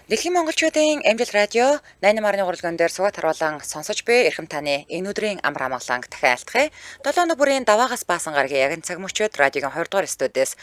Дэлхийн монголчуудын Амжилт радио 88.3 уралдаан дээр суугаад харуулан сонсож буй эрхэм таны энэ өдрийн амар амгаланг дахин айлтгая. 7 өдрийн даваагаас баасан гарагийн яг цаг мөчид радиогийн 20 дугаар студиэс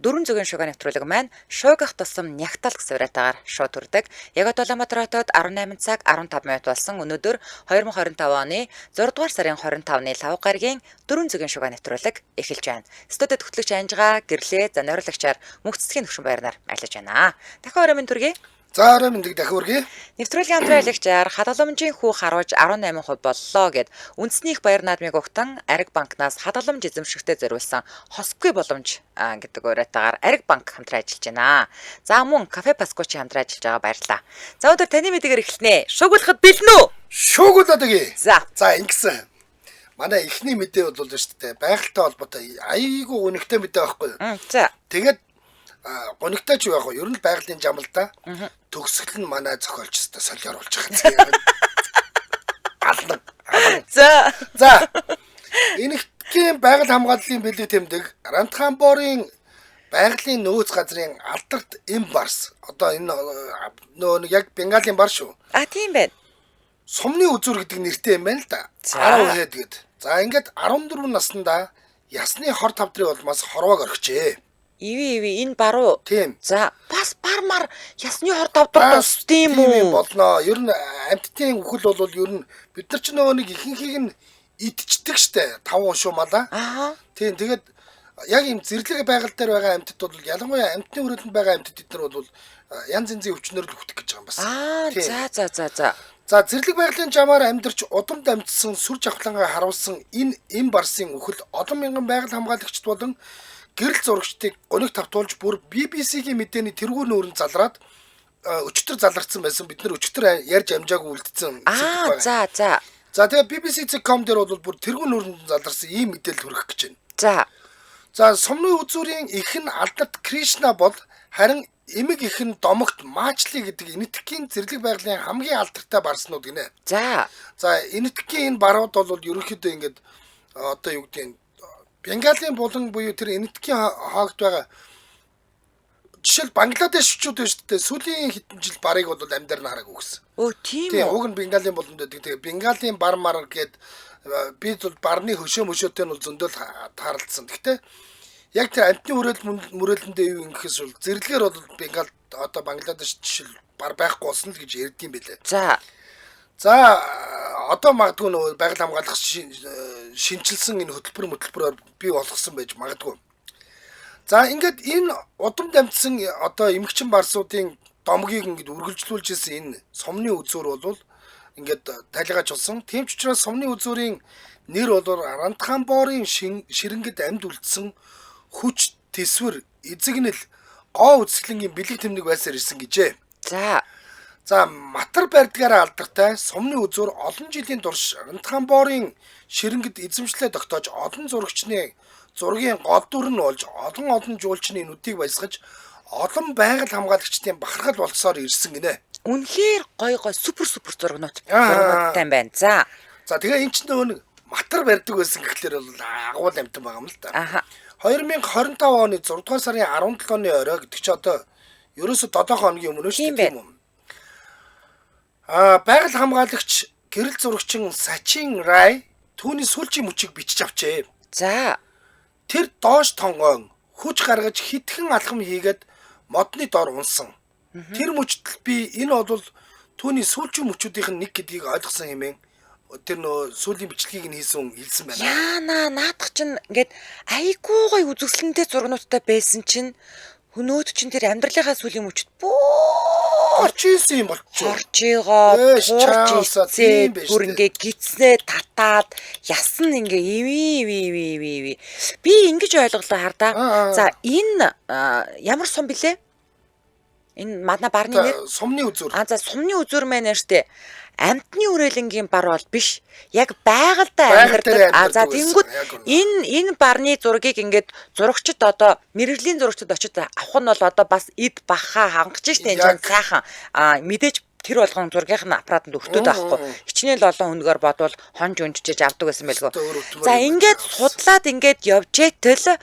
дөрвөн зүгийн шугаа нэвтрүүлэг маань шуугах тусам нягтал гэсэн урайтаагаар шууд хүрдэг. Яг Улаанбаатар хотод 18 цаг 15 минут болсон өнөөдөр 2025 оны 6 дугаар сарын 25-ны лав гарагийн дөрвөн зүгийн шугаа нэвтрүүлэг эхэлж байна. Студид хөтлөгч Анжгаа гэрлээ за найруулагчаар мөнх цэцгийн төвшин баярнаар ажиллаж байна. Дахин орой минь төргий. За орой мэндийг дахин үргэе. Нэвтрүүлгийн хамтраалагчаар хадгаламжийн хүү харваж 18% боллоо гэд үндэснийх баяр наадмыг өгтөн Ариг банкнаас хадгаламж эзэмшигтээ зориулсан хосгүй боломж гэдэг урайтаагаар Ариг банк хамтран ажиллаж байна. За мөн кафе Паскочи хамтран ажиллаж байгаа баярлалаа. За өнөөдөр таны мэдээгээр эхэлнэ. Шуугуулахад бэлэн үү? Шуугуулаад өгье. За ингэсэн. Манай эхний мэдээ бол шүү дээ. Байгальтай холбоотой айгүй үнэхтэй мэдээ байхгүй юу? За. Тэгээд гонигтай ч юу яах вэ? Ер нь байгалийн жамалда төгсгөл нь манай зохиолчтой солиор болж байгаа. Ална. За. Энэхтийн байгаль хамгааллын бэлэг тэмдэг Рантхан боорын байгалийн нөөц газрын алдарт эм барс. Одоо энэ нөө яг Бенгалийн бар шүү. Тийм байна. Сумны үзүр гэдэг нэртэй юм байна л да. 10 гээд. За ингээд 14 наснда ясны хор тавдрын улмаас хорвоог орхижээ. Иви энэ баруу. Тийм. За бас бармар ясны хор тавдар тусдсан юм уу? Болно. Ер нь амьтдын үхэл бол ер нь бид нар ч нөгөө нэг ихэнхийг нь идчихдэг штэ. 5 уншуу малаа. Тийм. Тэгээд яг ийм зэрлэг байгаль дээр байгаа амьтад бол ялангуяа амьтны өрөөлөнд байгаа амьтад эдгээр бол янз янзын өвчнөр л хүртэх гэж байгаа юм бас. За. За зэрлэг байгалийн жамаар амьдарч удамд амьдсан сүр жавхлангаа харуулсан энэ эм барсын үхэл олон мянган байгаль хамгаалагчд болон гэрэл зурагчдыг гониг тавтуулж бүр BBC-ийн мэдээний тэргүүр нүүрэн залраад өчтөр заларсан байсан. Бид нар өчтөр ярьж амжаагүй үлдсэн. За. За тэгээ BBC.com дээр бол бүр тэргүүр нүүрэн заларсан ийм мэдээлэл хүргэх гэж За. байна. За сумны үзүүрийн эхэн алдарт Кришна бол харин эмэг эхэн домогт Маачли гэдэг энэтхэгийн зэрлэг байгалийн хамгийн алдартай барснууд гинэ. За энэтхэгийн энэ барууд бол ерөнхийдөө ингээд одоо юу гэдэг Бенгалийн булан буюу тэр энэтхэгийн хоогт байгаа жишээл Бангладешчүүд байна шүү дээ. Сүүлийн хэдэн жил барыг бол амьдар нь хараагүй гэсэн. Тийм үү? Уг нь Бенгалийн буланд байдаг. Тэгээ Бенгалийн бар мар гээд би бол барны хөшөөтэй нь бол зөндөл таарлцсан. Гэхдээ яг тэр амтны мөрөөлөндөө юу ингэхээс бол зэрлэгээр бол Бенгал одоо Бангладеш жишээл бар байхгүй болсон л гэж ярьдсан байлээ. За одоо магадгүй нөгөө байгаль хамгаалах шинжилсэн энэ хөтөлбөр бий болгосон байж магадгүй. За ингээд энэ удамд амьдсан одоо эмгэгчин барсуудын домгийг ингээд үргэлжлүүлж ирсэн энэ сумны үзүүр бол ингээд тайлгаажуулсан. Тийм ч учраас сумны үзүүрийн нэр бол Рантхан боорын ширэнгэд амьд үлдсэн хүч төсвөр эзэгнэл гоо үсгэлэнгийн бэлэг тэмдэг байсаар ирсэн гэжээ. За матар барьдгаараа алдартай сумны үзүүр олон жилийн турш Рантхан боорын ширэнгэд эзэмшлээ тогтоож олон зурагчны зургийн гол дүр нь болж олон жуулчны нүдийг баясгаж олон байгаль хамгаалагчдын бахархал болсоор ирсэн гинэ. Үнэхээр гой супер зургнуудтай байна. За тэгээ эн чинь нөгөө матар барьдаг байсан гэхлээр бол агуул амтан байгаа юм л да. 2025 оны 6 дугаар сарын 17-ны орой гэдэг чи одоо ерөөсө 7 хоногийн өмнө шүү дээ тийм үү? Байгаль хамгаалагч гэрэл зурагчин Сачин Рай түүний сүүлчийн мөчийг бичиж авчээ. За. Тэр доош тонгоон хүч гаргаж хитгэн алхам хийгээд модны дор унсан. Тэр мөчтөл би энэ бол түүний сүүлчийн мөчүүдийн нэг гэдгийг ойлгосон хэмээн тэр нөө сүүлийн бичлэгийг нь хэлсэн байна. Яана наадах чинь ингээд айгүй гой үзэсгэлэнтэй зургнуудтай байсан чинь хөнөөд чинь тэр амьдралынхаа сүүлийн мөчд орчилсан юм болчих. Бүр ингээ гитснээ татаад ясан ингээ иви. Би ингэж ойлголоо хардаа. За энэ ямар сум блэ? Энэ манай барны нэр сумны үзүүр. За сумны үзүүр маань штэ. Амтны үрээлэнгийн бар бол биш. Яг байгальтай амьдардаг. За тэнгүүд энэ барны зургийг ингээд зурагчид одоо мэрэгжлийн зурагчид очиж авах нь бол одоо бас эд бахаа хангаж штэ энэ сайхан мэдээж тэр болгон зургийнх нь аппаратанд өртөд байхгүй. Хичнээн л олон үнэгээр бодвол хонж унжиж авдаг гэсэн байлгүй. За ингээд судлаад ингээд явж итэл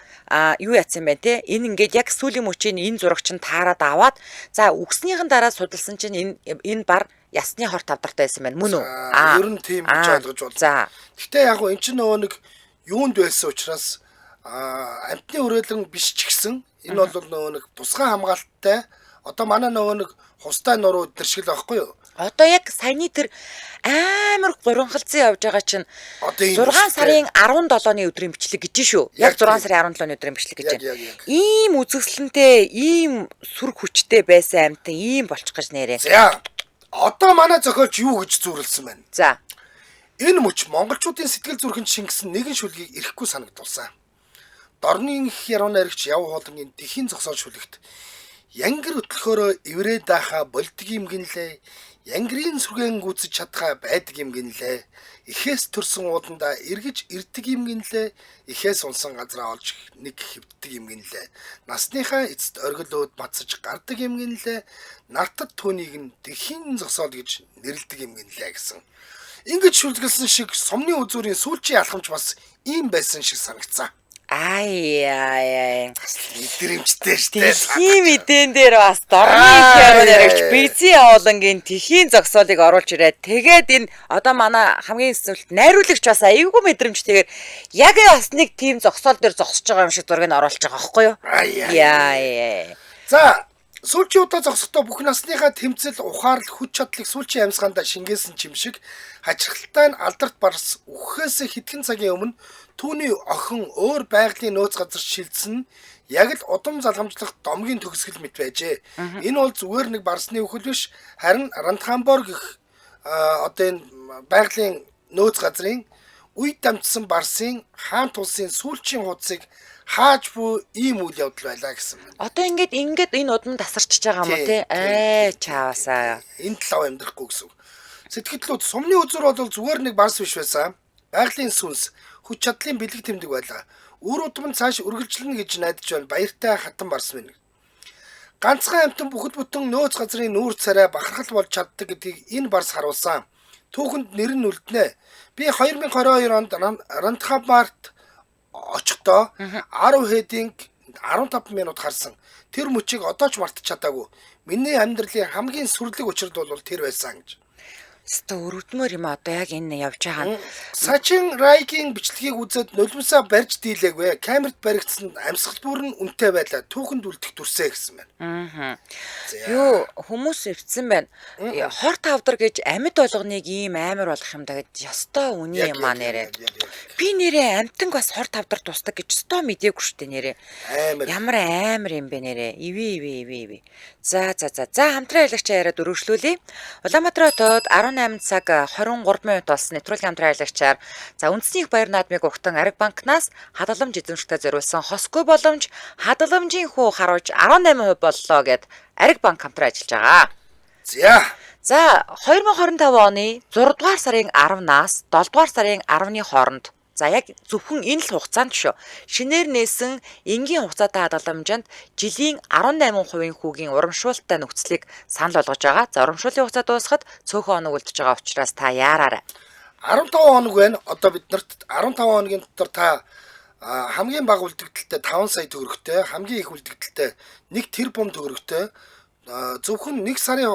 юу яатсан бэ те? Энэ ингээд яг сүүлийн мөчийн энэ зураг чинь таарад аваад за үгснийхэн дараа судалсан чинь энэ бар ясны хорт тавдартай байсан байна. Мөн үү? Ер нь тийм гэж ойлгож байна. За. Гэхдээ яг гоо эн чинь нөгөө нэг юунд байсан учраас амтны хүрээлэн биш ч гэсэн энэ бол нөгөө нэг тусгай хамгаалттай одоо манай нөгөө нэг хустай нуруу өдр шиг л байхгүй юу? Одоо яг саяны тэр амар гурванхалцсан явж байгаа чинь 6 сарын 17-ны өдрийн бичлэг гэж шүү. Яг 6 сарын 17-ны өдрийн бичлэг гэж байна. Ийм үзэсгэлэнтэй, ийм сүрг хүчтэй байсан амтан ийм болчих гэж нэрээ. За. Одоо манай зохиолч юу гэж зүйрлсэн байна? За. Энэ мөч монголчуудын сэтгэл зүрхэнд шингэсэн нэгэн шүлгийг ирэхгүй санагдулсан. Дорны их яруу найрагч яв хоолонгийн тэхийн зогсоол шүлэгт янгэр өтлөхөөрөө эврээд байхаа болдг юм гинлээ. Янгрийн сүргэн гүйцэж чадхаа байдаг юм гинлээ. Ихээс төрсөн уудандаа эргэж ирдэг юм гинлээ. Ихээс унсан газраа олж нэг хэвддэг юм гинлээ. Насныхаа эцэст оргилууд бацаж гардаг юм гинлээ. Нартад түүнийг нь тэхийн зогсоол гэж нэрлэдэг юм гинлээ гэсэн. Ингэж шүлгэлсэн шиг сумны үзүүрийн сүүлчийн алхамж бас ийм байсан шиг санагцсан. Ай. Мэдрэмжтэй штэ. Тэхийн мэдэн дээр бас дорны яруу наригч бизий явуулангийн тэхийн зогсоолыг оруулж ирээд тэгээд энэ одоо манай хамгийн сүлд найруулагч бас айгүй мэдрэмжтэйгээр яг бас нэг тийм зогсоол дээр зогсож байгаа юм шиг зургийг оруулж байгаа байхгүй юу? Яа. За сүүлчийн удаа зогсохдоо бүх насныхаа тэмцэл ухаарл хүч чадлыг сүүлчийн амьсгаандаа шингээсэн юм шиг хачирхалтай нь алдарт барс үхэхээс хэдхэн цагийн өмнө түүний охин өөр байгалийн нөөц газар шилжсэн яг л удам залгамжлах домгийн төгсгөл мэт байжээ. Энэ бол зүгээр нэг барсны үхэл биш харин Рантхамбор гэх одоо энэ байгалийн нөөц газрын үе дамжсан барсын хаант улсын сүүлчийн хуудсыг хааж буй ийм үйл явдал байлаа гэсэн. Одоо ингээд энэ удам тасарчж байгаа юм уу те? Чаавасаа. Энэ талаа амьдрахгүй гэсэн. Сэтгэлдлүүд сумны үзүр бол зүгээр нэг барс биш байсан. Байгалийн сүнс хүч чадлын бэлэг тэмдэг байлаа. Үр удам нь цааш үргэлжлэнэ гэж найдаж байна. Баяртай хатан барс минь. Ганцхан амтан бүхэл бүтэн нөөц газрын нүүр царай бахархал болж чаддаг гэдгийг энэ барс харуулсан. Түүхэнд нэр нь үлднэ. Би 2022 онд Рантхамбарт очихдоо 10 хэдийн 15 минут харсан. Тэр мөчийг одоо ч мартаж чадаагүй. Миний амьдралын хамгийн сүрлэг учирд бол тэр байсан гэж. Ста өрөвдмөр юм одоо яг энэ явж байгаа. Сачин Райгийн бичлэгийг үзээд нулимсаа барьж дийлээгүй. Камерт баригдсан амьсгал бүр нь үнэтэй байлаа. Түүхэнд үлдэх дүрсээ гэсэн байна. Юу хүмүүс өвцсөн байна. Хор тавдар гэж амьд болгоныг ийм амар болгох юм да гэж ёстой үний юм аа нэрээ. Би нэрээ амтанг бас хор тавдар тусдаг гэж ёстой мэдээгүй штэ нэрээ. Ямар амар юм бэ нэрээ. Иви. За хамтран аялагч яриад өргөжлүүлье. Улаанбаатар хотод 18 цаг 23 минут болсон нэвтрүүлгийн хамтран аялагчаар за үндэсний их баяр наадмыг өгтөн Ариг банкнаас хадгаламж эзэмшигтэй зориулсан хосгүй боломж хадгаламжийн хүү харуулж 18% боллоо гэд Ариг банк хамтран ажиллаж байгаа. За 2025 оны 6 дугаар сарын 10-наас 7 дугаар сарын 10-ны хооронд за яг зөвхөн энэ л хугацаанд шүү. Шинээр нээсэн энгийн хугацаатай хадгаламжинд жилийн 18% хүүгийн урамшуулттай нөхцөлийг санал болгож байгаа. За урамшууллын хугацаа дуусахад цөөхөн хоног үлдэж байгаа учраас та яараарай. 15 хоног байна. Одоо биднэрт 15 хоногийн дотор та хамгийн бага үлдэгдэлтэй 5 сая төгрөгтэй, хамгийн их үлдэгдэлтэй 1 тэрбум төгрөгтэй зөвхөн 1 сарын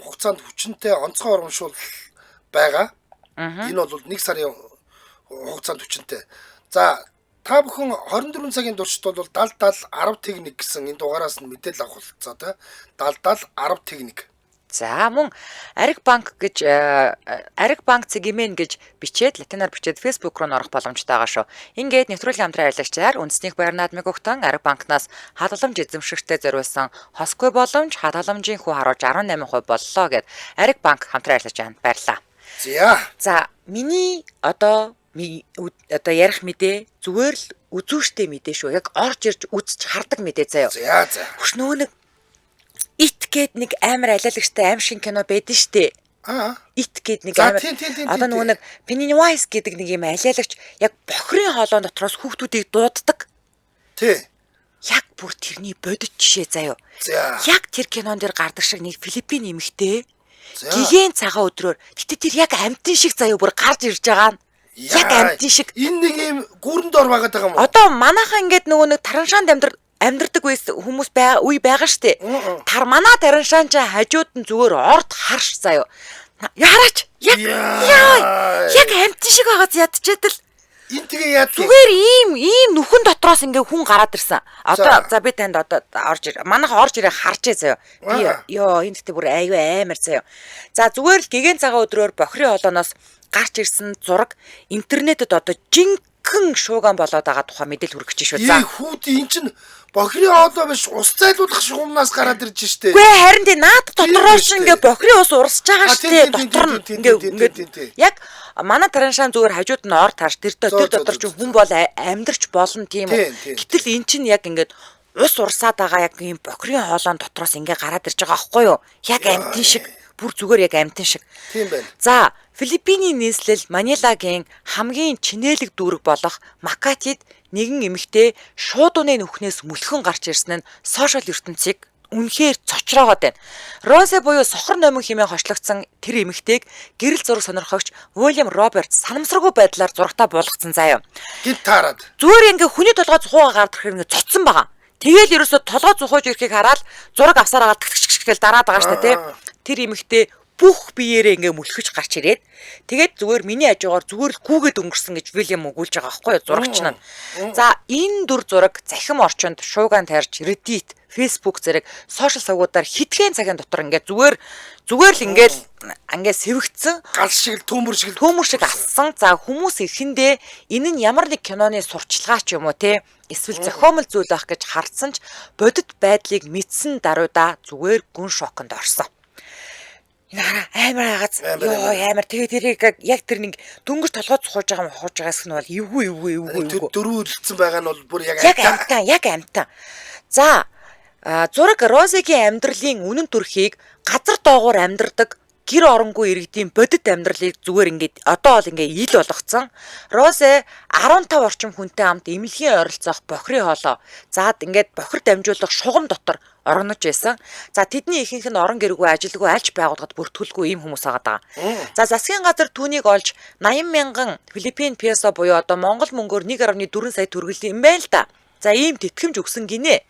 хугацаанд хүчнтэй онцгой урамшуул байгаа. Энэ бол 1 сарын хугацаанд хүчнтэй. За та бүхэн 24 цагийн туршид бол 70 10 техник гэсэн энэ дугаараас нь мэдээлэл авах болцоо та 70 10 техник. За мөн Ариг банк гэж Ариг банк цэгмэн гэж бичээд латинаар бичээд фэйсбүүк руу орох боломжтой байгаа шүү. Ингээд нэвтрүүлгийн хамтран аялагчаар үндэсний их баяр наадмыг өгтөн Ариг банкнаас хадгаламж эзэмшигчтэй зориулсан хосгүй боломж хадгаламжийн хүү харуулж 18% боллоо гэд Ариг банк хамтран аялагч байна. Баярлалаа. За миний одоо ярих мэдээ зүгээр л үзүүштэй мэдээ шүү. Яг орж ирж үзэж хардаг мэдээ заяа. Хөш нөгөө нэг Ит гээд нэг амар алиалагчтай аим шиг кино байдэн штэ. Ит гээд нэг амар одоо нөгөө нэг Pennywise гэдэг нэг юм алиалагч яг бохрын хоолой дотроос хүүхдүүдийг дууддаг. Тий. Яг бүр тэрний бодит жишээ заяа. Яг тэр кинон дээр гардаг шиг нэг Филиппин эмэгтэй Гигэн цагаан өдрөөр. Гэтэ тэр яг амтын шиг заяа бүр гарч ирж байгаа нь. Яг амтын шиг. Энэ нэг юм гүрэнд ор байгаад байгаа юм уу? Одоо манайхаа ингээд нөгөө нэг тараншаанд амьдрдаг хүмүүс үе байгаа штэ. Манай тараншаан ч хажууд нь зүгээр орд харш заяа. Яраач. Яг амтын шиг байгааз ядчихэд л энэ тэгээ яа зүгээр ийм нүхэн дотроос ингээ хүн гараад ирсэн. Одоо за би танд одоо манайха орж ирээ харжээ заяа. Би энэ гэдэг бүр аюу амар заяа. За зүгээр л гигэн цагаан өдрөөр бохрын холооноос гарч ирсэн зураг интернетэд одоо жинхэнэ шууган болоод байгаа тухай мэдээлэл хүргэж шүү. За хүүд эн чин бохрын холоо биш ус зайлуулах шугамнаас гараад ирж штэ. Үгүй харин тий наад дотроос ингээ бохрын ус урсж байгаа штэ. Дотор нь ингээ яг манай тараншаан зүгээр хажууд нь ор тааш тэр дотор ч хүн бол амьдрч болно тийм үү. Гэтэл эн чинь яг ингээд ус урсаад байгаа яг ийм бохрын хоолоон дотроос ингээ гараад ирж байгаа аахгүй юу? Яг амтын шиг бүр зүгээр яг амтын шиг. Тийм байна. За Филиппиний нийслэл Манилагийн хамгийн чинээлэг дүүрэг болох Макатид нэгэн эмэгтэй шуудууны нүхнээс мөлхөн гарч ирсэн нь сошиал ертөнцийг үнэхээр цочроогоод байна. Росе буюу сохор номин хэмээн хочлогдсон тэр эмэгтэйг гэрэл зураг сонирхогч Уильям Роберт санамсаргүй байдлаар зурагтаа буулгацсан заяа. Гинт таарад. Зүгээр ингээ хүний толгой зухуугаа гардаг хэрэг ингээ цоцсон байгаа. Тэгэл ерөөсө толгой зухууж ирэхийг хараад зураг авсаар агаад гэл дараад байгаа штэ тий. Тэр эмэгтэй бүх биеэрээ ингээ мөлхөж гарч ирээд тэгээд зүгээр миний хажуугаар зүгээр л гүүгээд өнгөрсөн гэж Вильям өгүүлж байгаа байхгүй юу зурагч нь. За энэ дүр зураг захим орчинд шуугаан тарьж Reddit, Facebook зэрэг сошиал сувгуудаар хитгэн цагийн дотор ингээ зүгээр л ингээ сэвэгцэн гал шиг төмөр шиг алсан. За хүмүүс ихэндээ энэ нь ямар нэг киноны сурчлагаа ч юм уу те эсвэл зохиомл зүйл байх гэж хардсан ч бодит байдлыг мэдсэн даруйда зүгээр гүн шоконд орсон. Амар хагас амар тэгээ тэрийг яг тэр нэг дөнгөж толгой цухууж байгаас нь бол эвгүй дөрөв үлдсэн байгаа нь бол бүр яг амтан. За зураг Розигийн амьдралын үнэн төрхийг газар доогуур амьдардаг гэр оронгүй иргэдийн бодит амьдралыг зүгээр ингээд одоо бол ингээ ил болгоцсон. Розе 15 орчим хүнтэй хамт эмнэлгийн ойролцоох бохрын хоолоо. Заад ингээд бохир дамжуулах шугам дотор орогнож байсан. За тэдний ихэнх нь орон гэргүй ажилгүй альч байгууллагад бүртгүүлгүй ийм хүмүүс байгаа. За засгийн газар түүнийг олж 80 мянган Филиппин песо буюу одоо Монгол мөнгөөр 1.4 сая төгрөглөө юм байна л да. За ийм тэтгэмж өгсөн гинэ.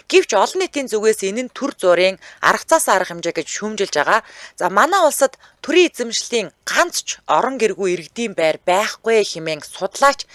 Гэвч олон нийтийн зүгээс энэ нь төр зургийн арга цаас арга хэмжээ гэж шүүмжилж байгаа. За манай улсад төрийн эзэмшлийн ганц ч орон гэргүй иргэдийн байр байхгүй хэмээн судлаач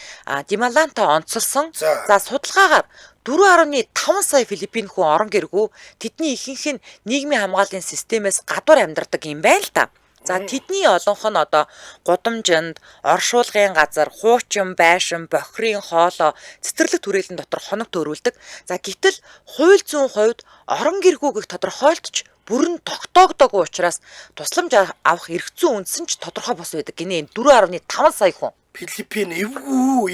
Дималанта онцолсон. За судалгаагаар 4.5 сая Филиппин хүн орон гэргүй тэдний ихэнх нь нийгмийн хамгааллын системээс гадуур амьдардаг юм байна л та. За тэдний олонх нь одоо гудамжинд, оршуулгын газар, хуучин, байшин, бохрын хоолоо, цэцэрлэг түрээлэн дотор хоног төрүүлдэг. За гэтэл хууль зүйн хувьд орон гэргүй гэх тодорхойлтч бүрэн тогтоогдоогүй учраас тусламж авах эрх зүйн үндсэн ч тодорхой бос байдаг гинэ. 4.5 сая хүн. Филиппин эвгүй.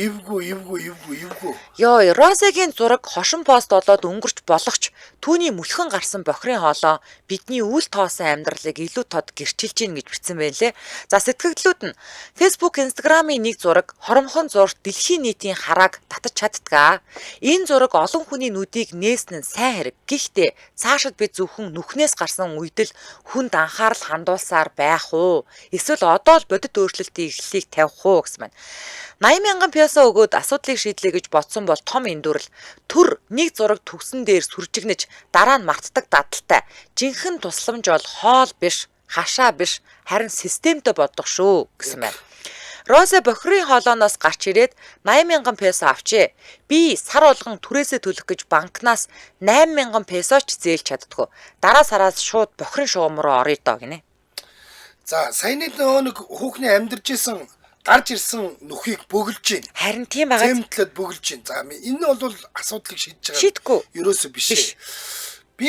Йоо, Розегийн зураг хошин пост болоод өнгөрч болохч түүний мөлхөн гарсан бохрын хоолоо бидний үл тоосон амьдралыг илүү тод гэрчилж гин гэж бичсэн байлээ. За сэтгэгдлүүд нь Facebook, Instagram-ийн нэг зураг хоромхон зурт дэлхийн нийтийн харааг татаж чаддгаа. Энэ зураг олон хүний нүдийг нээсэн нь сайн хэрэг. Гэхдээ цаашид бид зөвхөн нүхнээс гарсан үедэл хүнд анхаарал хандуулсаар байх уу? Эсвэл одоо л бодит өөрчлөлтийн эхлэлийг тавих уу гэсэн. 80 мянган песо өгөөд асуудлыг шийдлээ гэж бодсон бол том эндүрэл төр нэг зураг төгсөн дээр сүржигнэж дараа нь мартдаг дадалтай. Жинхэнэ тусламж бол хоол биш, хашаа биш, харин системтэй боддог шүү гэсэн байна. Росе бохрын хоолооноос гарч ирээд 80 мянган песо авчээ. Би сар болгон түрээсээ төлөх гэж банкнаас 8 мянган песо ч зээлж чаддгүй. Дараа сараас шууд бохрын шугам руу орё доо гинэ. За саяны нэг хүүхний амьдарч исэн гарч ирсэн нүхийг бөглөж гин. Харин тийм байгаа. Зэмтлээд бөглөж гин. За энэ бол асуудлыг шийдэж байгаа. Шийдэггүй. Ерөөсөө биш ээ. Би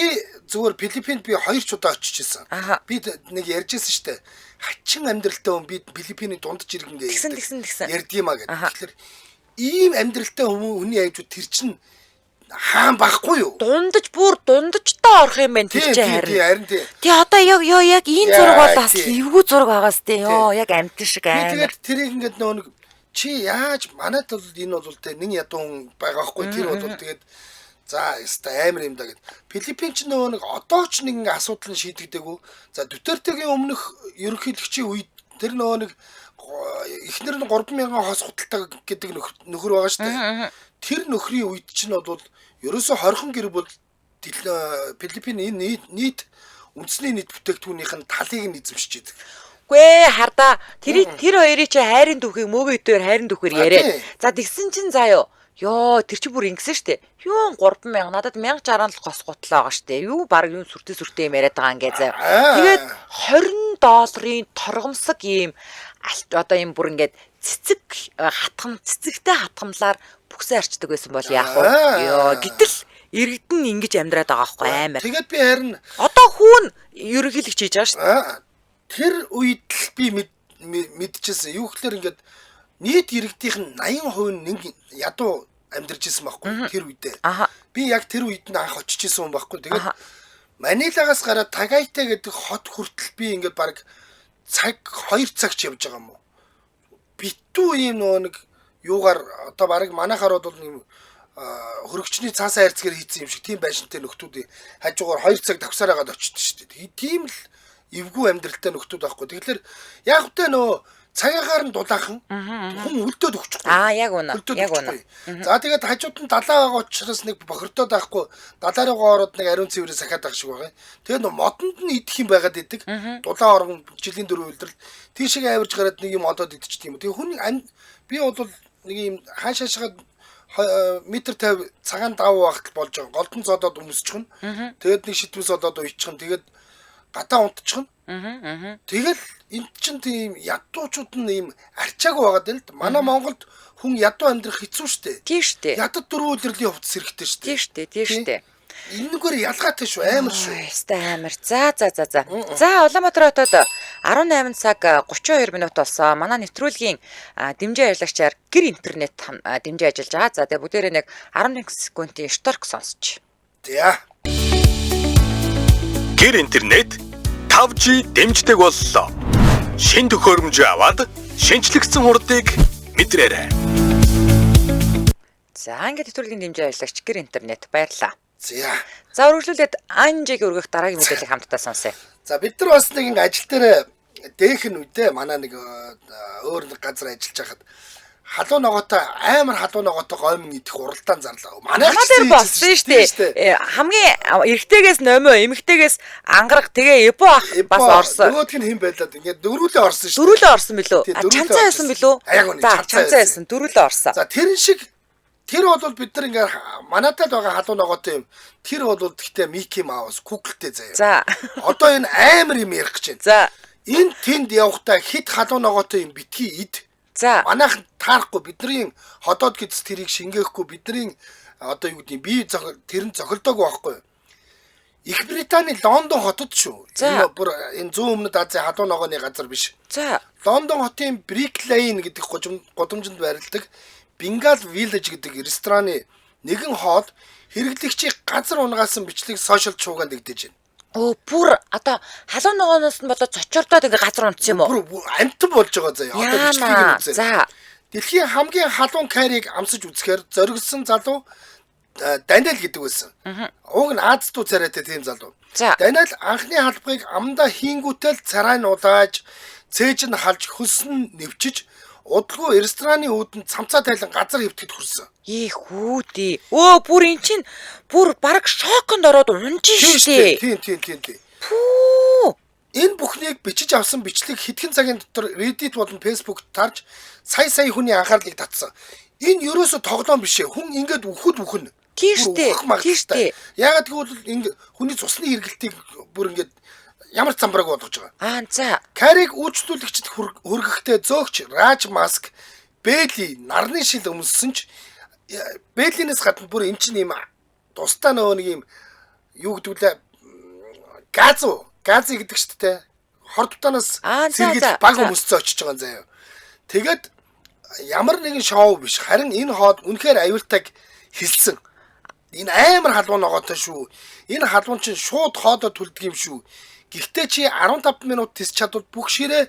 зүгээр Филиппинд би 2 ч удаа очиж исэн. Би нэг ярьжсэн штэ. Хачин амьдралтай хүн би Филиппиний дундаж иргэн гээ. Тэгсэн. Ярдгиймаа гэдэг. Тэгэхээр ийм амьдралтай хүний аяжууд тэр чинь хаан байхгүй юу? Дундаж тоо орох юм байна тэр чинь харин. Тий одоо яг энэ зураг бол бас эвгүй зураг байгаас тий ёо яг амтэн шиг Тэгээд амар. тэрийг ингээд нөгөө чи яаж манайд бол энэ бол тэ нэг ядуу хүн байгаа байхгүй тэр бол тэгээд За яста амар юм да гэд. Филиппин ч нөгөө нэг одоо ч нэг ингээ асуудал нь шийдэгдээгүй. За Дүтертегийн өмнөх ерөнхийлөгчийн үед тэр нөгөө нэг эхнэр нь 3,000 хос худалдаа гэдэг нөхөр байгаа шүү дээ. Тэр нөхрийн үед чинь бол ерөөсө 20 гэр бүл Филиппин энэ нийт үндэсний нийт бүтээгдэхүүнийх нь талыг нь эзэмшиж байдаг. Гүй хардаа тэр хоёрын чи хайрын дүүхийг мөөгөө дээр хайрын дүүхээр яриа. За тэгсэн чинь заа ёо тэр чи бүр ингэсэн штэ. Юу 3,000 надад 1060 л гос гутлаа байгаа штэ. Юу баг юу сүртэй юм яриад байгаа ингээ заа. Тэгээд $20 торгомсог ийм одоо ийм бүр ингээд цэцэгтэй хатгамлаар бүксээ арчдаг байсан бол яах вэ? Ёо гэтэл иргэдэн ингэж амьдраад байгаа байхгүй амар. Тэгээд би харин одоо хүүн ерөнхийлөгч хийж байгаа штэ. Тэр үед л би мэдчихсэн. Юу гэхээр ингээд нийт иргэдийн 80% нэг ядуу амьдарч исэн байхгүй тэр үедээ. Би яг тэр үед нь анх очиж исэн хүн байхгүй. Тэгээд Манилагаас гараад Tagaytay гэдэг хот хүртэл би ингээд баг 2 цагч явж байгаа юм уу. Битүү ийм нэг юугаар одоо баг манайхаар бол нэг хөрөгчний цаасаа хайрцгаар хийсэн юм шиг тийм байшинтай нөхдүүд хажуугаар 2 цаг давсаар хагаад очиж шүү дээ. Тийм л эвгүй амьдралтай нөхдүүд байхгүй. Тэгэхээр яг үтэ нөө цагаагаар нь дулаахан хүн үлдөөд өгчихгүй. Яг үнэ. Яг үнэ. За тэгээд хажууд нь далаа байгаа учраас нэг бохирдоод байхгүй. Далаа руугаа ороод нэг ариун цэврээ сахиад байх шиг байгаа. Тэгээд нөө модонд нь идэх юм байгаад идэг. Дулаан орон жилийн 4 үйлдэл тийшээ авирж гараад нэг юм одоод идчих юм. Тэгээд хүн би бол нэг юм хаашаашаад метр 50 цагаан давуу багт болж байгаа. Голдон цодоод өмсчихнэ. Тэгээд нэг шитмэс одоод уйчихна. Тэгээд гадаа унтчихна. Тэгэл энд чинь тийм ядуучууд нь ийм арчаагүй байгаа даа л да. Манай Монголд хүн ядуу амьдрах хэцүү шттэ. Тийм шттэ. Ядад 4 удирдлын хувцас хэрэгтэй шттэ. Тийм шттэ. Тийм шттэ. Энэгээр ялгаатай шүү, амар шүү. Өстэй амар. За. За Улаанбаатар хотод 18 цаг 32 минут болсон. Манай нэвтрүүлгийн дэмжээ ажиллагчаар гэр интернет дэмжээ ажиллаж байгаа. За тэгээ бүгдээрээ нэг 11 секундын шторк сонсч. За. Гэр интернет 5G дэмждэг боллоо. Шинэ төхөөрөмж аваад шинжлэгдсэн хурдыг мэдрээрэй. За ингээд нэвтрүүлгийн дэмжээ ажиллагч гэр интернет баярлаа. За үргэлжлүүлээд Анжиг өргөх дараагийн мэдээллийг хамтдаа сонсъё. За бид нар бас нэг ажил дээр дээх нь үедээ манай нэг өөр нэг газар ажиллаж байхад халуун ногоотой амар халуун ногоотой гомн идэх уралдаан зарлаа. Манай дээр болсон шүү дээ. Хамгийн эрэгтэйгээс номоо, эмэгтэйгээс ангараг тэгээ эбо ах бас орсон. Нөгөөх нь хэн байлаад ингээд дөрүүлээ орсон шүү. Дөрүүлээ орсон билүү? Чанцаа байсан билүү? За чанцаа байсан. Дөрүүлээ орсон. За тэр бол бид нар ингээд манайтай л байгаа халуун ногоотой юм. Тэр бол гэхдээ Мики Маус Google-тэй заяа. За. Одоо энэ амар юм ярих гэж байна. За. Энэ тэнд явахдаа хит халуун ногоотой юм битгий ид. За. Манайх таарахгүй бидний ходоод гэдс тэрийг шингээхгүй бидний одоо юу гэдэг бие тэр нь зохилдоогүй байхгүй. Их Британий Лондон хотод шүү. Энэ бүр энэ зүүн өмнөд Азийн халуун ногооны газар биш. За. Лондон хотын Brick Lane гэдэг гудамжинд байрладаг Bengal Village гэдэг рестораны нэгэн хоол хэрэглэгчийг газар унгаасан бичлэг сошиал чуугаанд дэгдэж байна. Бүр одоо халуун ногооноос нь болоод цочордоод ингээ газар унтсан юм уу? Бүр амтан болж байгаа заяа. Одоо бичлэгийг үзээ. За. Дэлхийн хамгийн халуун кайрыг амсаж үзэхээр зоригсон залуу Даниэл гэдэг байсан. Уг нь Аз дүү царайтай тийм залуу. Даниэл анхны халбыг амдаа хийнгүүтэл царай нь удааж, цээж нь халж, хөлс нь нэвчиж, удалгүй рестораны үүдэн цамцаа тайлан газар хөвтөд хүрсэн. Хүүдээ. Бүр эн чинь бүр баг шоконд ороод унжин штэ. Тийм. Пүү. Энэ бүхнийг бичиж авсан бичлэг хэдхэн цагийн дотор Reddit болон Facebook тарж сая хүний анхаарлыг татсан. Энэ ерөөсө тоглоом биш ээ. Хүн ингээд үхэн. Тийштэй. Яагаад гэвэл хүний цусны эргэлтийг бүр ингээд ямар замбраг болгож байгаа. За. Кариг үйлчлүүлэгчд хөргөхдөө зөөгч Raj Mask Bailey нарны шил өмссөн ч Bailey-нээс гадна бүр эн чинь юм тусдаа нөгөө нэг юм юу гэдэг лээ гази гэдэг ч тэ хор дутаанаас сэргийлж баг өмсцөө очиж байгаа юм заяа. Тэгээд ямар нэгэн шоу биш харин энэ хоод үнэхээр аюултайг хэлсэн. Энэ амар халуун ногоотой шүү. Энэ халуун чинь шууд хоодоо түлдэг юм шүү. Гэхдээ чи 15 минут тис чадвал бүх ширээ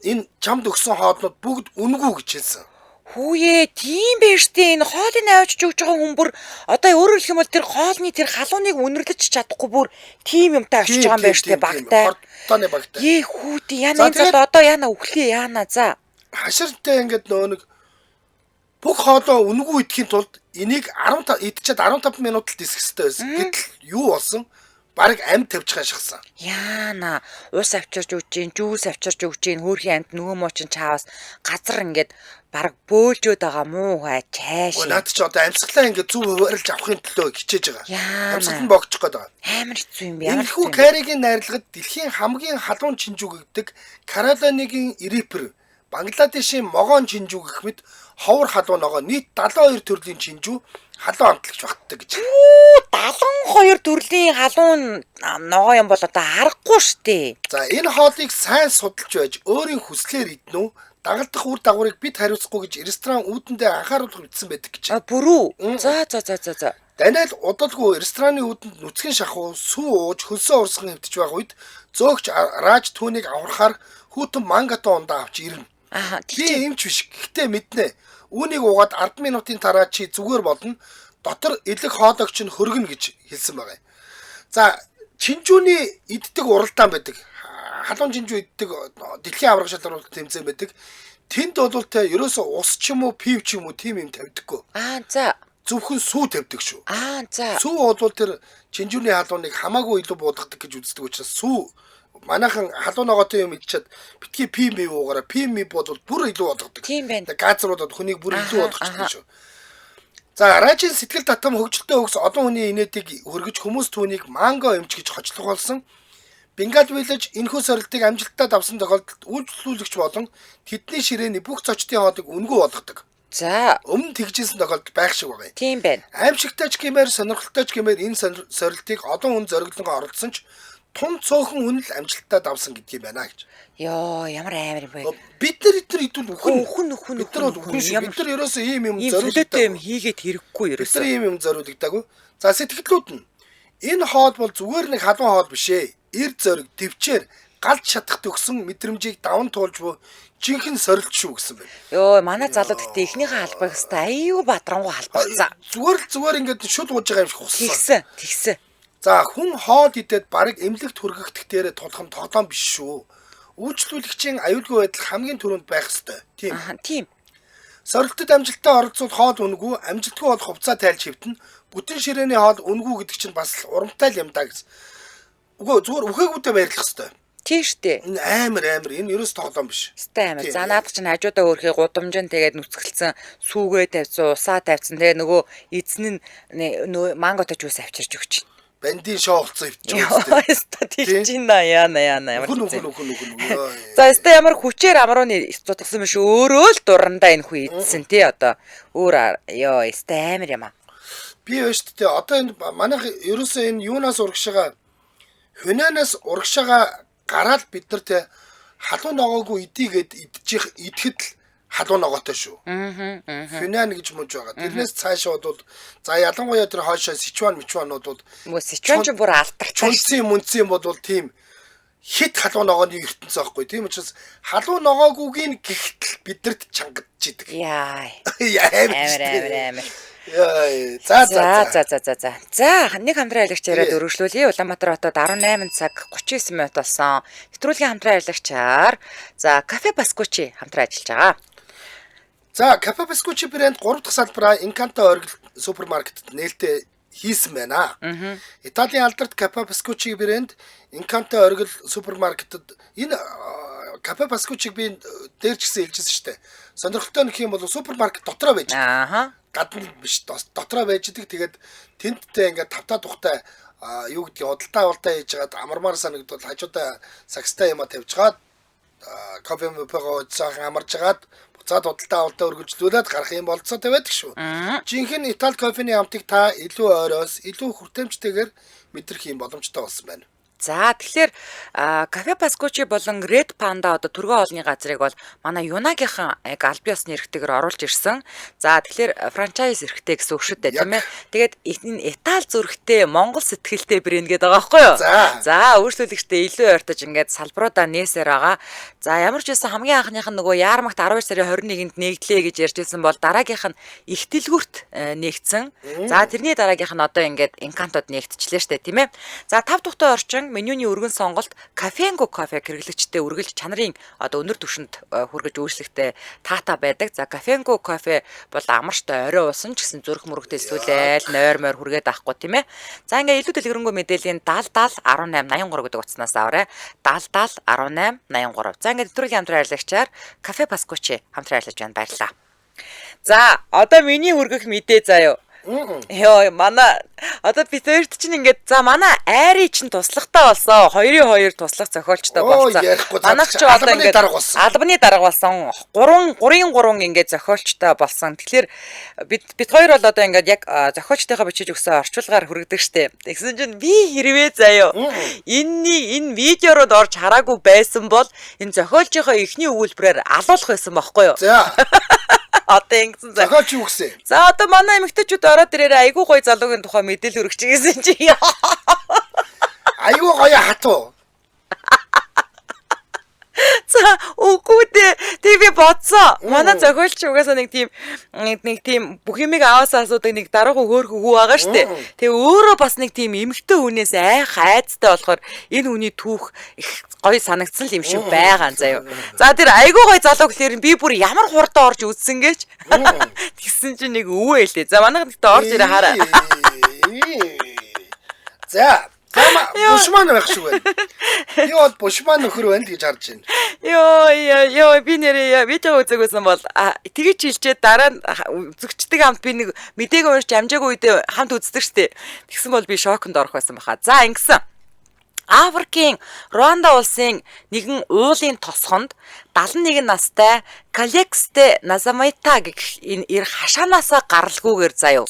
энэ чамд өгсөн хооднууд бүгд үнгүй гэж хэлсэн. Хүүе, тийм байж тээ энэ хоолыг авчиж өгч байгаа хүн бүр одоо өөрөөр хэлэх юм бол тэр хоолны тэр халууныг үнэрлэж чадахгүй бүр тийм юмтай очиж байгаа юм байна штэ багтай. Хортооны багтай. Ээ хүүти яна энэ зал одоо яна өглөө яана за. Хаширтай ингээд нөө нэг бүх хоолоо үнгүй идэхийн тулд энийг 15 идчихэд 15 минутад дисэх хэрэгтэй байсан. Гэтэл юу болсон? Бараг амт тавьж хашгсан. Яана ус авчирч өгч гин, жүүс авчирч өгч гин, хөөрхийн амт нөгөө муучин чаавас газар ингээд бараг бөөлжөөд байгаа муу хай чааш. Наад чи одоо амьсгалаа ингээд зүв хуваарлж авахын төлөө хичээж байгаа. Амьсгал нь богчих гээд байгаа. Амар хэцүү юм бэ. Энэхүү Каригийн найрлагад дэлхийн хамгийн халуун чинжүү гэдэг Каролинагийн Рипер, Бангладешийн Могон чинжүү гэх мэт ховор халуун ногоо нийт 72 төрлийн чинжүү халуун амтлагч багтдаг гэж. 72 төрлийн халуун ногоо юм бол одоо харахгүй штэ. За энэ хоолыг сайн судалж байж өөрийн хүслээр иднэ үү? Дагалдах үр дагаврыг бид хариуцахгүй гэж ресторан үүдэндээ анхааруулах бичсэн байдаг гэж. Бүрүү. За. Даниэл удалгүй рестораны үүдэнд нүцгэн шахуу, сүү ууж, хөлсөө урсган хөвтөж байгаа үед зөөгч Рааж түүнийг аврахаар хүүтэн мангато ундаа авч ирнэ. Би эмч биш. Гэхдээ мэднэ. Үүнийг угаад 10 минутын дараа чи зүгээр болно. Дотор элэг хоолойгч нь хөргөнө гэж хэлсэн байгаа юм. За, чинжүүний иддэг уралдаан байдаг. Халуун чинжүү иддэг дэлхийн аврах шалралт тэмцээн байдаг. Тэнд бол тэ ерөөсө ус ч юм уу, пив ч юм уу тийм юм тавьдаггүй. За. Зөвхөн сүү тавьдаг шүү. За. Сүү бол тэр чинжүүний халууныг хамаагүй илүү буудгадаг гэж үздэг учраас сүү манайхан халуун ногоотой юм идчихэд битгий пив уугаараа пив бол бүр илүү болгодог. Тийм байна. Газруудад хүнийг бүр илүү болгочихдог шүү. За, Раажийн сэтгэл татам хөгжилтэй өгс олон хүний инээдийг хөргөж хүмүүс түүнийг манго эмч гэж хочлуулсан. Бенгал Village энэхүү сорилтыг амжилттай давсан тохиолдолд үйлчлүүлэгч болон тэдний ширээний бүх зочдын хоолыг үнгүй болгодог. За. Өмнө тэгжсэн тохиолдол байх шиг байгаа юм. Тийм байна. Аимшигтайч гэмээр сонирхолтойч гэмээр энэ сорилтыг олон хүн зориглон оролцсон ч тун цөөхөн хүн л амжилттай давсан гэдэг юм байна гэж. Йоо, ямар амар юм бэ? Бид нар идвэл үхэн. Бид нар бол үхэн шүү. Бид нар ерөөсөө ийм юм зориулдаг юм хийгээд хэрэггүй ерөөсөө. Бид нар ийм юм зориулдаггүй. За, сэтгэлдлүүд нь энэ хоол бол зүгээр нэг халуун хоол биш ээ. Эр зориг, төвчээр галж шатах төгсөн мэдрэмжийг даван туулж буй жинхэнэ сорилт шүү гэсэн байна. Йоо, манай залууд гэдэг ихнийхээ албах хэвээр аюу бадрангуй халбагцсан. Зүгээр ингээд шууд ууж байгаа юм шиг хуссан. Тэгсэн. За, хүн хоол идээд бараг эмнэлэгт хүргэгдэх дээрээ тулхам тоглоом биш шүү. Үйлчлүүлэгчийн аюулгүй байдал хамгийн түрүүнд байх ёстой. Тийм. Сорилтод амжилттай оролцвол хоол үнэгүй, амжилтгүй бол хувцас тайлж хэвтэн. Бүтэн ширээний хоол үнэгүй гэдэг чинь бас урамтай юм даа гэж. Үгүй зүгээр үхээгүүдэд баярлах ёстой. Тийм штэ. Энэ амар энэ ерөөс тоглоом биш. Стай амар. За наад чинь хажуудаа өөрхий гудамжин тэгээд нүцгэлцэн сүүгээ тавьсан, усаа тавьсан. Тэгээ нөгөө эзэн нь мангото жуус авчирч өгч байна. Бандийн шоу болцсон өвч. Яста тийч яана ямар хүн. За яста ямар хүчээр амрууны цутгсан биш өөрөө л дурандаа энэ хүү идсэн тий одоо. Өөр ёо яста амар юм аа. Би өштэй одоо энэ манайх ерөөсөө энэ юунаас урагшаага хунанаас урагшаага гараад бид нар те халуун ногоогүй идийгээд идэхэд л халуун ногоотой шүү. Хунан гэж мууж байгаа. Тэрнээс цаашаа бол за ялангуяа тэр хойшоо Сичван мичванууд бол Сичван ч бүр алдартай. Мөнцийн бол тийм хит халуун ногооны ертөнц аахгүй. Тийм учраас халуун ногоогүйг гэхтэл бидэрт чангадж идэг. Яа. Амар. За нэг хамтран аялагч яриад өргөжлүүлье. Улаанбаатар хотод 18 цаг 39 минут болсон. Нэвтрүүлгийн хамтран аялагчаар за Кафе Баскучи хамтран ажиллаж байгаа. За Кафе Баскучи брэнд 3 дахь салбараа Инканто оргил супермаркетд нээлттэй хийсэн байна. Италийн алдарт Кафе Баскучи брэнд Инканто оргил супермаркетд энэ Кафе Баскучиг би дээр ч гэсэн хэлжсэн шүү дээ. Сонирхолтой нөх юм бол супермаркет дотроо байж. Гадна биш дотроо байж идэг. Тэгээд тенттэй ингээд тавтаа тухтай юу гэдгийг худалдаа хийж жагаад амармаар санагдвал хажуудаа сагстай юм тавьжгаад кофе мөпөгөө цаахан амарж жагаад буцаад худалдаа өргөжлүүлээд гарах юм болцоотой байдаг шүү. Жинхэнэ Итали кофений амтыг та илүү ойроос илүү хүртээмжтэйгээр мэдрэх юм боломжтой болсон байна. За тэгэхээр кафе паскучи болон Red Panda одоо түргэн олонний газрыг бол манай Юнагийнхан яг аль биесны эрхтэйгээр оруулж ирсэн. За тэгэхээр франчайз эрхтэй гэсэн үг шүү дээ тийм ээ. Тэгээд энэ Итали зүрхтэй Монгол сэтгэлтэй брэнд гэдэг байгаа байхгүй юу? За өөрчлөлөгчтэй илүү ойртож ингээд салбаруудаа нээсээр байгаа. За ямар ч байсан хамгийн анхных нь нөгөө Яармагт 12 сарын 21-нд нэгдлээ гэж ярьжсэн бол дараагийнх нь их дэлгүүрт нэгдсэн. За тэрний дараагийнх нь одоо ингээд Encanto-д нэгтчлээ штэ тийм ээ. За 5 тухтай орчин менюний өргөн сонголт Cafengo кофе хэрэглэгчтэй үргэлж чанарын одоо өндөр түвшинд хүргэж үйлчлэгтэй таата байдаг. За Cafengo кофе бол амарчтай орой уусан ч гэсэн зүрх мөрөгтэй эсвэл нойр мойр хүргээд авахгүй тийм ээ. За ингээ илүү дэлгэрэнгүй мэдээллийн 70 18 83 гэдэг утаснаас аваарай. 70 18 83. За ингээ нэвтрүүлгийн хамтран ажиллагчаар Cafe Pascucci хамтран ажиллаж байна. Баярлалаа. За одоо миний хүргэх мэдээ заяа. Йоо манай одоо бид хоёрт чинь ингээд за манай айрын чинь туслагтай болсон 2-2 туслах зохиолчтой болсон. Манайх ч одоо ингээд албаны дарга болсон 3 ингээд зохиолчтой болсон. Тэгэхээр бид хоёр бол одоо ингээд яг зохиолчтойгоо бичиж өгсөн орчуулгаар хүргэдэг штеп. Тэгсэн чинь би хэрвээ заяа энэ видеорууд орж хараагүй байсан бол энэ зохиолчийнхоо эхний өгүүлбэрээр алуулах байсан байхгүй юу? За одоо ингэсэн за. Зохиолч юу гэсэн? За одоо манай эмэгтэйчүүд ороод ирээрээ айгүй гоё залуугийн тухай мэдээлэл өргөж гэсэн чи. Айгүй гоё хатуу. За үгүй дээ. Тэг би бодсоо. Манай зохиолч угаасаа нэг тийм бүх юмыг аваасаа асуудаг нэг дараагүй хөөх хүү байгаа штэ. Тэг өөрөө бас нэг тийм эмэгтэй хүнээс айх айцтай болохоор энэ хүний түүх их гоё санагдсан л юм шиг байгаа заяа. За тэр айгүй гоё залуу гэхлээр би бүр ямар хурдаа орж үзсэн гэж. Тэгсэн чинь нэг өвөө хэлээ. За манайх нэгтээ орж ирээ хараа. За Бушман байх шиг байна. Би бол Бушман нөхөр байна л гэж харж байна. Йоо би нэрээ видео үзэгсэн бол тэгэж хилчээ дараа нь үзэгчдэг хамт би нэг мэдээг уншиж амжаагүй үедээ хамт үздэг штеп. Тэгсэн бол би шоконд орох байсан баха. За ингэсэн. Африкийн Руанда улсын нэгэн уулын тосгонд 71 настай Калексте Назамайта гэх энэ эр хашаанаасаа гаралгүйгээр заяа.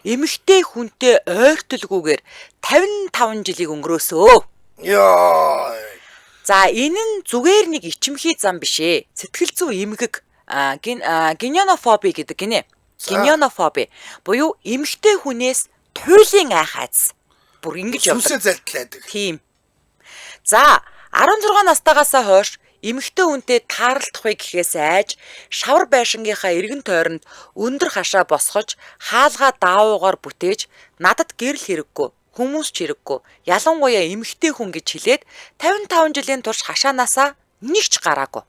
Эмэгтэй хүнтэй ойртолгүйгээр 55 жилийг өнгөрөөсөө. Яа. За энэ нь зүгээр нэг ичимхий зам биш ээ. Сэтгэл зүй эмгэг генеонофоби гэдэг гинэ. Генеонофоби буюу эмэгтэй хүнээс туйлын айх айдас. Бүр ингэж явдаг. Сүнсээ залтлаадаг. Тийм. За 16 настайгаасаа хойш эмэгтэй хүнтэй таарлахгүй гэхээс айж шавар байшингийнхаа эргэн тойронд өндөр хашаа босгож хаалгаа даавуугаар бүтээж надад гэрэл хэрэггүй хүмүүс ч хэрэггүй ялангуяа эмэгтэй хүн гэж хэлээд 55 жилийн турш хашаанаасаа нэг ч гараагүй.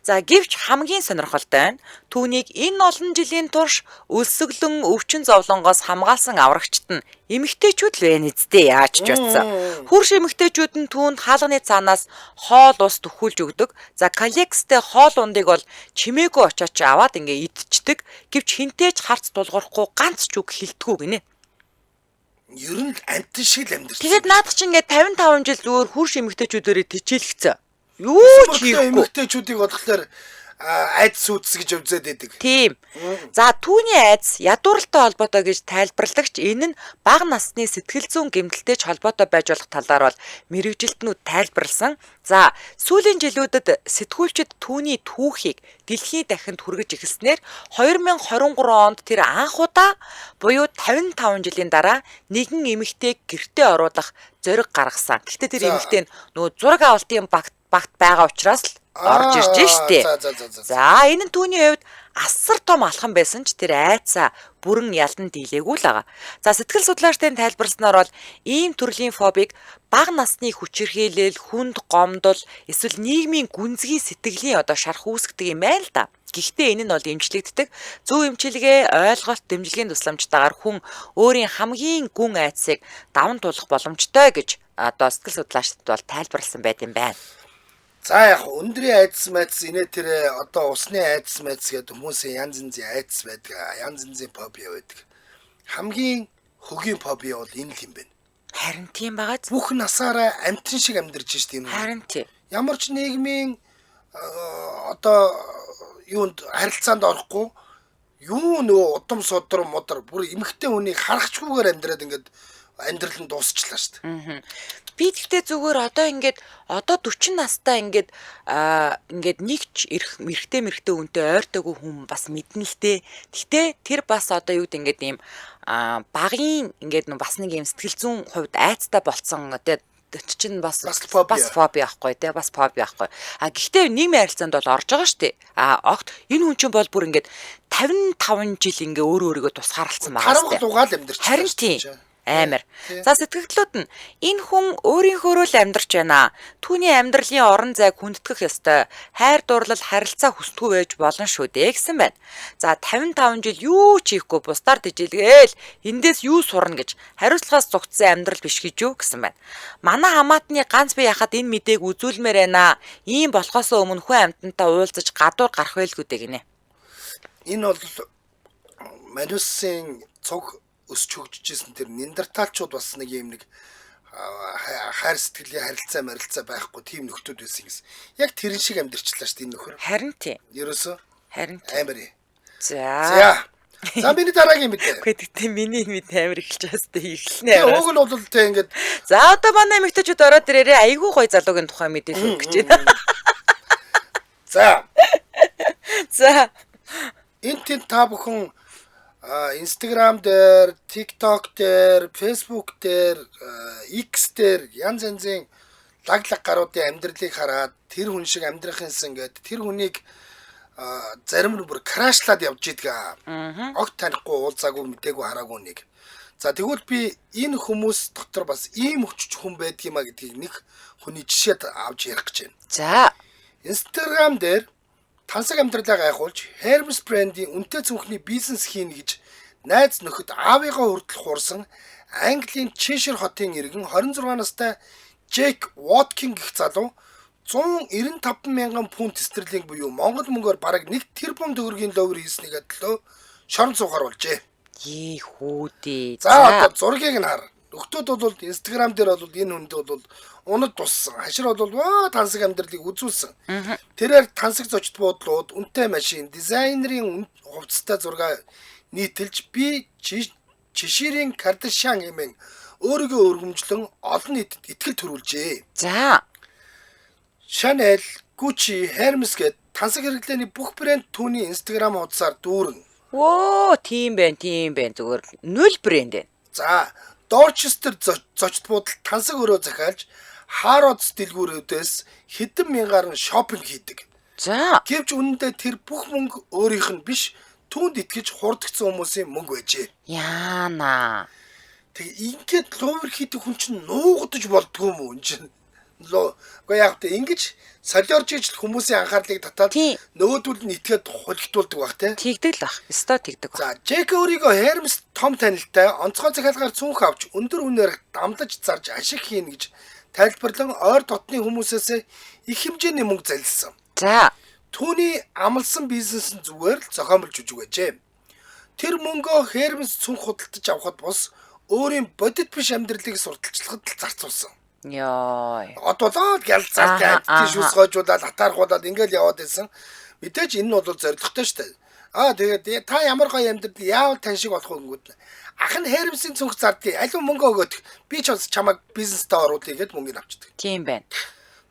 За гэвч хамгийн сонирхолтой нь түүнийг энэ олон жилийн турш өлсгөлөн өвчин зовлонгоос хамгаалсан аврагчт нь эмэгтэйчүүд л байна эцтэй яаж ч утсан. Хүрш эмэгтэйчүүд нь түүнд хаалганы цаанаас хоол ус төхүүлж өгдөг. За Калекстэй хоол ундыг бол чимээгүй очооч аваад ингээ идчихдэг. Гэвч хинтээж харц дулгахгүй ганц ч үг хэлдэггүй гинэ. Ер нь амтэн шиг л амьдэрсэн. Тэгээд наадах чинь ингээ 55 жил зүгээр хүрш эмэгтэйчүүдээрээ тичээлгцээ. Юу ч хийхгүй. Эмэгтэйчүүдийг бодлохоор айдас үүс гэж өвзөд байдаг. Тийм. За түүний айдас ядууралтай холбоотой гэж тайлбарлагч энэ нь бага насны сэтгэл зүйн гэмтэлтэй ч холбоотой байж болох талаар бол мэрэгжилтнүүд тайлбарласан. За сүүлийн жилүүдэд сэтгүүлчид түүний түүхийг дэлхийн дахинд хүргэж эхэлснээр 2023 онд тэр анх удаа буюу 55 жилийн дараа нэгэн эмэгтэйг гэртээ оруулах зориг гаргасан. Гэхдээ тэр эмэгтэй нөгөө зураг авалтын багт байгаа учраас л орж ирж штэ. За энэ нь түүний хувьд асар том алхам байсан ч тэр айцаа бүрэн ялдан дийлээгүй л байгаа. За сэтгэл судлаачдын тайлбарснаар бол ийм төрлийн фобиг бага насны хүчирхийлэл, хүнд гомдол, эсвэл нийгмийн гүнзгий сэтгэлийн одоо шарах үүсгдэг юм байна л да. Гэхдээ энэ нь бол эмчлэгддэг. Зөв эмчилгээ, ойлголт, дэмжлэгийн тусламжтайгаар хүн өөрийн хамгийн гүн айцыг даван туулах боломжтой гэж одоо сэтгэл судлаачдад бол тайлбарласан байт юм байна. За яг өндрийн айдас мэдс инээ тэр одоо усны айдас мэдс гэдэг хүмүүсийн янз янзын айдас байдаг. Янз янзын фобиа байдаг. Хамгийн хөгийн фобиа бол энэ л юм байна. Харин тийм байгааз. Бүх насаараа амтэн шиг амьдарч штеп юм. Харин тийм. Ямар ч нийгмийн одоо юунд харилцаанд орохгүй юу нөгөө удам судар мудар бүр эмхтэй хүнийг харахчгүйгээр амьдраад ингээд амьдрал нь дуусчлаа шүү дээ. Би тэгтээ зүгээр одоо 40 настай ингээд нэгч эрэгтэй үнтэй ойртойгүй хүн бас мэднэ л дээ. Тэгтээ тэр бас одоо юу гэдэг ингээд ийм багын ингээд бас нэг ийм сэтгэл зүйн хувьд айцтай болцсон одоо чинь бас фоби байхгүй те бас фоби байхгүй. Гэхдээ нийгмийн харилцаанд бол орж байгаа шүү дээ. Огт энэ хүн чинь бол бүр ингээд 55 жил ингээ өөрийгөө тусгаарлцсан байгаа шүү дээ. Тарав дугаал амьдэрч. Харин тийм амар. За сэтгэгдлүүд нь энэ хүн өөрийнхөөрөө л амьдарч байна. Түүний амьдралын орон зайг хүндэтгэх ёстой. Хайр дурлал харилцаа хүсдэггүй байж болно шүү дээ гэсэн байна. За 55 жил юу ч хийхгүй бусдаар тэжээлгээл эндээс юу сурна гэж хариуцлагаас зугтсан амьдрал биш гэж юу гэсэн байна. Манай хамаатны ганц би яхад энэ мэдээг үзүүлмээр байна. Ийм болохоос өмнө хүн амьтантай уулзаж гадуур гарах байлгүй дээ гинэ. Энэ бол Манусын цог өсч хөгжижсэн тэр Неандерталчууд бас нэг юм нэг хайр сэтгэлийн харилцаа байхгүй тийм нөхдүүд байсан гэсэн. Яг тэрэн шиг амьдэрчлээ шүү дээ энэ нөхөр. Харин тийм. Ерөөсөө. Харин амар. За. За миний дараагийн мэдээ. Гэхдээ миний мэдээ амар эхэлж байгаа сте эхэлнэ. Тэгээ уг нь бол тэг ингээд за одоо манай эмэгтэйчүүд ороод ирээрээ айгүй гоё залуугийн тухай мэдээлэл өгч байна. За. За. Энд та бүхэн Instagram дээр, TikTok дээр, Facebook дээр, X дээр янз янзын лаглаг гаруудын амьдралыг хараад тэр хүн шиг амьдрахынсан гэд тэр хүнийг зарим нь бүр крашлаад явж идэг. Огт танихгүй уулзаагүй мэдээгүй хараагүй нэг. За тэгвэл би энэ хүмүүс дотор бас ийм хүчтэй хүн байдгиймаа гэдгийг нэг хүний жишээд авч ярих гэж байна. За Instagram дээр тансаг амьдралаа гайхуулж Hermes брендийн үнэтэй цүнхний бизнес хийнэ гэж найз нөхөд аавыгаа хүртэл хуурсан Английн Чешир хотын иргэн 26 настай Джек Воткин гэх залуу 195,000 фунт стерлинг буюу Монгол мөнгөөр бараг 1 тэрбум төгрөгийн ловер хийснийгээ төлөө шорон цугаар болжээ. Хүүдээ. За одоо зургийг нь хар. Нөхдүүд бол Instagram дээр бол энэ хүнд бол унад туссан. Хашир бол тансаг амьдралыг үзүүлсэн. Тэрээр тансаг зочд буудлууд, үнэтэй машин, дизайнерын хувцастай зураг нийтэлж би Чеширийн Кардашиан хэмээн өөрийгөө өргөмжлөн олон нийтэд итгэл төрүүлжээ. За. Chanel, Gucci, Hermes гэд тансаг хэрэглээний бүх брэнд түүний Instagram хуудасаар дүүрэн. Оо, тийм байна зүгээр. 0 брэнд байна. За, Dorchester зочд буудал тансаг өрөө захиалж Harrods дэлгүүрүүдээс хэдэн мянгаар нь шопинг хийдэг. За. Гэвч үнэндээ тэр бүх мөнгө өөрийнх нь биш, түүнд итгэж хурдгцсан хүмүүсийн мөнгө байжээ. Яана. Тэг ингээд ловер хийдэг хүн чинь нуугдаж болдгоо юм энэ чинь. Уу яг тэ ингэж солиорж ижил хүмүүсийн анхаарлыг татаад нөгөөдөл нь итгээд хулигдуулдаг баг те. Тэгдэг л бах. Өстой тэгдэг. За, Джек өөрийгөө Hermes том танилтай онцгой захиалгаар цүнх авч өндөр үнээр дамлаж зарж ашиг хийнэ гэж тайлбарлан ойр дотны хүмүүсээс их хэмжээний мөнгө залилсан. За, түүний амлсан бизнес нь зүгээр л зохиомлж үжиг байжээ. Тэр мөнгөө Hermes цүнх худалдаж авахд бус өөрийн бодит биш амьдралыг сурталчлахад л зарцуулсан. Яа. Одоо л гялцаатай тийш усгойжуулаад атаархуулаад ингээл яваад байсан. Мэдээж энэ нь бол зоригтой шүү дээ. Тэгээд та ямар гоё амьдрал яавал тань шиг болох вэ гингүүд. Ах нь Hermes-ийн цүнх зардгийг аливаа мөнгө өгөөд би ч бас чамайг бизнестэй оруулъя гэд мөнгөний авчдаг. Тийм байна.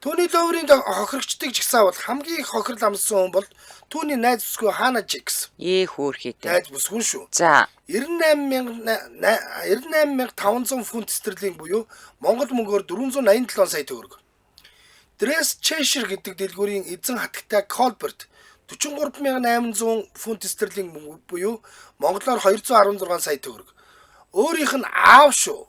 Түүний ловрын хохирогчдыг ч гэсэн бол хамгийн их хохирол амссан хүн бол түүний найз бүсгүй Hannah Jakes. Хөөрхийтэй. Найз бүсгүй шүү. За 98,500 фунт стерлинг буюу Монгол мөнгөөр 487 сая төгрөг. Dress Cheshire гэдэг дэлгүүрийн эзэн хатагтай Colbert 43,800 фунт стерлинг буюу монголоор 216 сая төгрөг. Өөрийнх нь аав шүү.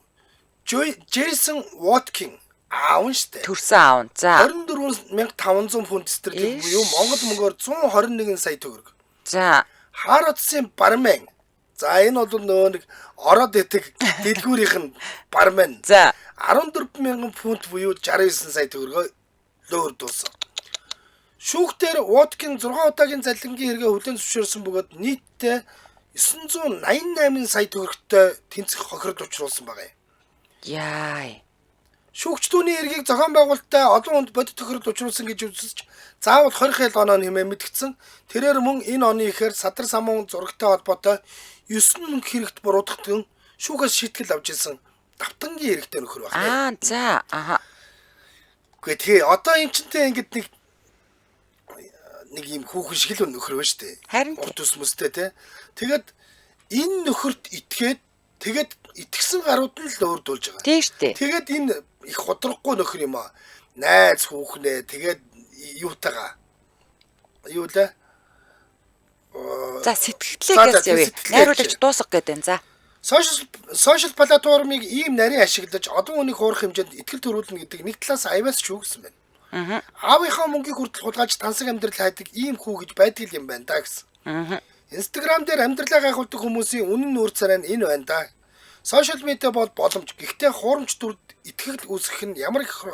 Jason Watkin аав штэ. Төрсөн аав. За 24,500 фунт стерлинг буюу монгол мөнгөөр 121 сая төгрөг. За Harrods-ийн бармен. За энэ бол нөгөө нэг ороод идэх дэлгүүрийнх нь бармен. За 14,000 фунт буюу 69 сая төгрөгөө лөөр дуусан. Шүүхтэр Watkin 6 удаагийн залингийн хэрэгээ хүлээн зөвшөөрсөн бөгөөд нийтдээ 988 сая төгрөгтэй тэнцэх хохирол учруулсан байгаа юм. Яй. Шүүгч түүний эргийг зохион байгуулалттай олон хүнд бодит тохирол учруулсан гэж үзэж заавал 20 хэл оноо нэмээ мэдгдсэн. Тэрээр мөн энэ оны ихээр Садар самуун зурагтай холбоотой 9 мөнгө хэрэгт буруутгах шүүхээс шийтгэл авч ирсэн давтангийн эрэгтэй нөхөр байна. За. Гэхдээ тэгээ одоо юм чинтэй ингээд нэг юм хүүхэн шиг л нөхөр байна шүү дээ. Харин Урд ус мөстэй те. Тэгээд энэ нөхөрт итгээд тэгээд итгэсэн гарууд нь л өөрдүүлж байгаа. Тийм шүү дээ. Тэгээд энэ их ходроггүй нөхөр юм аа. Найз хүүхнээ тэгээд юутайгаа. Юу лээ? За сэтгэлээгээс явъя. Найруулагч дуусах гэдэг энэ. За. Сошиал платформыг ийм нарийн ашиглаж одон үнийг хуурах хэмжээнд итгэл төрүүлнэ гэдэг нэг талаас аяас ч юу гэсэн байна. Аавынхаа мөнгийг хүртэл хулгайлж тансаг амьдрал хайдаг ийм хүү гэж байдаг юм байна да гэсэн. Инстаграм дээр амьдралаа гайхуулдаг хүмүүсийн үнэн нүүр царай нь энэ байна да. Сошиал медиа бол боломж. Гэхдээ хуурамч дүрд итгэл үүсгэх нь ямар их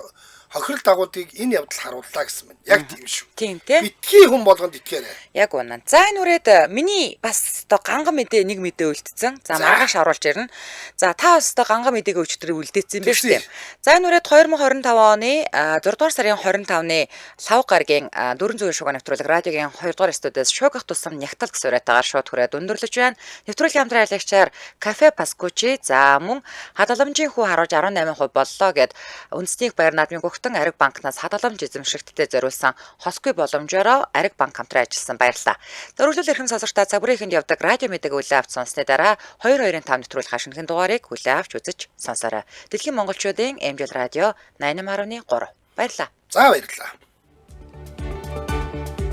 хохирол дагуулдыг энэ явдал харууллаа гэсэн байна. Яг тийм шүү. Тийм те. Битгий хүн болгонд итгээрэй. Яг үнэн. За энэ үрээд миний бас одоо ганган мэдээ нэг мэдээ үлдсэн. За маргааш оруулж ирнэ. За та бас одоо ганган мэдээг өчтөр үлдээсэн юм байна шүү дээ. За энэ үрээд 2025 оны 6 дугаар сарын 25-ны лав гарагийн 400 шугаа нэвтрүүлэг радиогийн 2 дугаар студиэс шугах тусам нягтал гэсэн уриатаагаар шууд хүрээд өндөрлөж байна. Нэвтрүүлгийн хамтран аялагчаар Кафе Паскучи за мөн хадгаламжийн хүү харуулж 18% боллоо гэд үндэсний баяр наадмын Хөгтөн Ариг банкнаас хадгаламж эзэмшигтдэд зориулсан хосгүй боломжоор Ариг банк хамтран ажилласан баярлалаа. Дөрвөлөл эрхэм сонсогчдаа цаг бүрийн эхэнд явдаг радио мэдээг хүлээн авч сонссны дараа 22-5 нэвтрүүлэх хашигнын дугаарыг хүлээн авч үзэж сонсоорой. Дэлхийн монголчуудын MJ радио 88.3 баярлалаа. За баярлалаа.